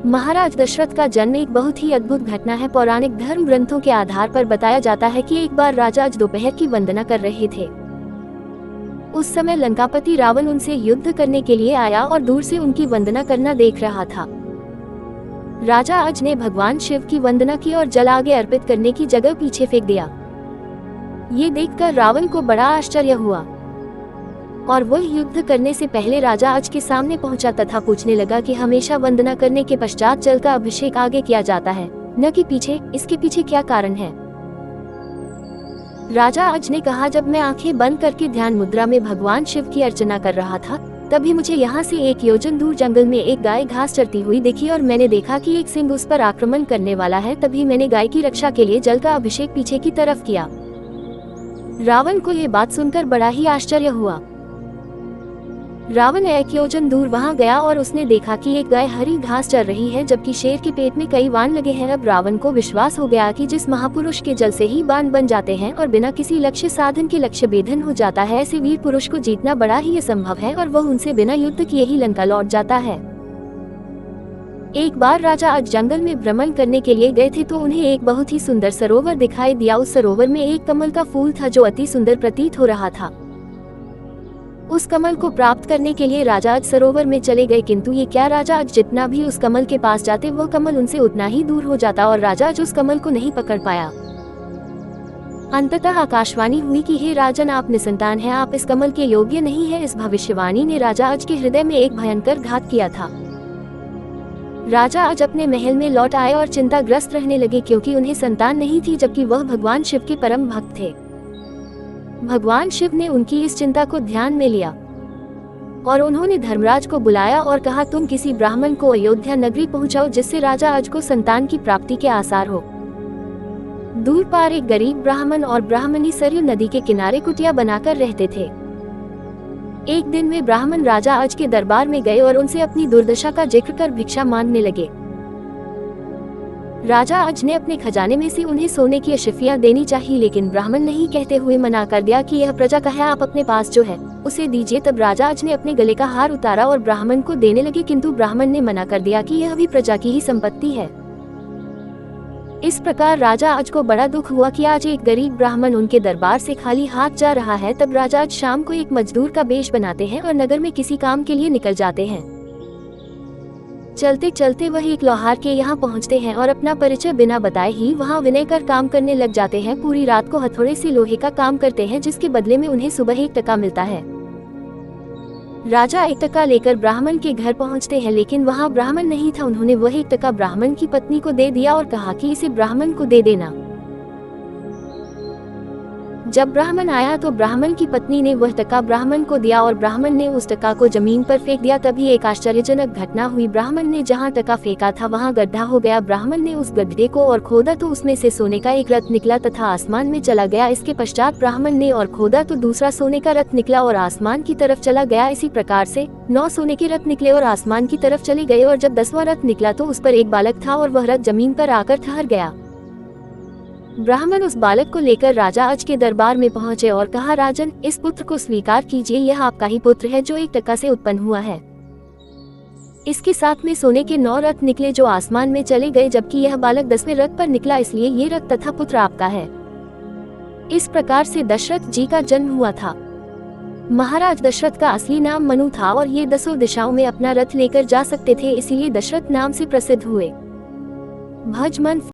महाराज दशरथ का जन्म एक बहुत ही अद्भुत घटना है। पौराणिक धर्म ग्रंथों के आधार पर बताया जाता है कि एक बार राजा आज दोपहर की वंदना कर रहे थे। उस समय लंकापति रावण उनसे युद्ध करने के लिए आया और दूर से उनकी वंदना करना देख रहा था। राजा अज ने भगवान शिव की वंदना की और जल आगे अर्पित करने की जगह पीछे फेंक दिया। ये देखकर रावण को बड़ा आश्चर्य हुआ और वह युद्ध करने से पहले राजा अज के सामने पहुंचा तथा पूछने लगा कि हमेशा वंदना करने के पश्चात जल का अभिषेक आगे किया जाता है, न कि पीछे। इसके पीछे क्या कारण है? राजा अज ने कहा, जब मैं आंखें बंद करके ध्यान मुद्रा में भगवान शिव की अर्चना कर रहा था, तभी मुझे यहाँ से 1 योजन दूर जंगल में एक गाय घास चरती हुई दिखी और मैंने देखा कि एक सिंह उस पर आक्रमण करने वाला है। तभी मैंने गाय की रक्षा के लिए जल का अभिषेक पीछे की तरफ किया। रावण को यह बात सुनकर बड़ा ही आश्चर्य हुआ। रावण 1 योजन दूर वहां गया और उसने देखा कि एक गाय हरी घास चर रही है, जबकि शेर के पेट में कई बाण लगे हैं। अब रावण को विश्वास हो गया कि जिस महापुरुष के जल से ही बाण बन जाते हैं और बिना किसी लक्ष्य साधन के लक्ष्य भेदन हो जाता है, ऐसे वीर पुरुष को जीतना बड़ा ही असंभव है और वह उनसे बिना युद्ध किए ही लंका लौट जाता है। एक बार राजा आज जंगल में भ्रमण करने के लिए गए थे तो उन्हें एक बहुत ही सुंदर सरोवर दिखाई दिया। उस सरोवर में एक कमल का फूल था जो अति सुंदर प्रतीत हो रहा था। उस कमल को प्राप्त करने के लिए राजा आज सरोवर में चले गए, किंतु ये क्या, राजा आज जितना भी उस कमल के पास जाते वह कमल उनसे उतना ही दूर हो जाता और राजा आज उस कमल को नहीं पकड़ पाया। अंततः आकाशवाणी हुई कि हे राजन, आप निसंतान हैं, आप इस कमल के योग्य नहीं है। इस भविष्यवाणी ने राजा आज के हृदय में एक भयंकर घात किया था। राजा आज अपने महल में लौट आए और चिंताग्रस्त रहने लगे, क्योंकि उन्हें संतान नहीं थी, जबकि वह भगवान शिव के परम भक्त थे। भगवान शिव ने उनकी इस चिंता को ध्यान में लिया और उन्होंने धर्मराज को बुलाया और कहा, तुम किसी ब्राह्मण को अयोध्या नगरी पहुंचाओ जिससे राजा आज को संतान की प्राप्ति के आसार हो। दूर पार एक गरीब ब्राह्मण और ब्राह्मणी सरयू नदी के किनारे कुटिया बनाकर रहते थे। एक दिन वे ब्राह्मण राजा आज के दरबार में गए और उनसे अपनी दुर्दशा का जिक्र कर भिक्षा मांगने लगे। राजा अज ने अपने खजाने में से उन्हें सोने की अशफियां देनी चाहिए, लेकिन ब्राह्मण नहीं कहते हुए मना कर दिया कि यह प्रजा का है, आप अपने पास जो है उसे दीजिए। तब राजा अज ने अपने गले का हार उतारा और ब्राह्मण को देने लगे, किंतु ब्राह्मण ने मना कर दिया कि यह भी प्रजा की ही संपत्ति है। इस प्रकार राजा अज को बड़ा दुख हुआ कि आज एक गरीब ब्राह्मण उनके दरबार से खाली हाथ जा रहा है। तब राजा अज शाम को एक मजदूर का वेश बनाते हैं और नगर में किसी काम के लिए निकल जाते हैं। चलते चलते वह एक लोहार के यहाँ पहुँचते हैं और अपना परिचय बिना बताए ही वहाँ विनय कर काम करने लग जाते हैं। पूरी रात को हथौड़े से लोहे का काम करते हैं, जिसके बदले में उन्हें सुबह 1 टका मिलता है। राजा 1 टका लेकर ब्राह्मण के घर पहुँचते हैं, लेकिन वहाँ ब्राह्मण नहीं था। उन्होंने वह 1 टका ब्राह्मण की पत्नी को दे दिया और कहा कि इसे ब्राह्मण को दे देना। जब ब्राह्मण आया तो ब्राह्मण की पत्नी ने वह टका ब्राह्मण को दिया और ब्राह्मण ने उस टका को जमीन पर फेंक दिया। तभी एक आश्चर्यजनक घटना हुई। ब्राह्मण ने जहां टका फेंका था वहां गड्ढा हो गया। ब्राह्मण ने उस गड्ढे को और खोदा तो उसमें से सोने का एक रथ निकला तथा आसमान में चला गया। इसके पश्चात ब्राह्मण ने और खोदा तो दूसरा सोने का रथ निकला और आसमान की तरफ चला गया। इसी प्रकार से 9 सोने के रथ निकले और आसमान की तरफ चले गए, और जब 10वां रथ निकला तो उस पर एक बालक था और वह रथ जमीन पर आकर ठहर गया। ब्राह्मण उस बालक को लेकर राजा अज के दरबार में पहुंचे और कहा, राजन, इस पुत्र को स्वीकार कीजिए, यह आपका ही पुत्र है जो 1 टका से उत्पन्न हुआ है। इसके साथ में सोने के 9 रथ निकले जो आसमान में चले गए, जबकि यह बालक 10वें रथ पर निकला, इसलिए ये रथ तथा पुत्र आपका है। इस प्रकार से दशरथ जी का जन्म हुआ था। महाराज दशरथ का असली नाम मनु था और ये 10 दिशाओं में अपना रथ लेकर जा सकते थे, इसलिए दशरथ नाम से प्रसिद्ध हुए। भज मन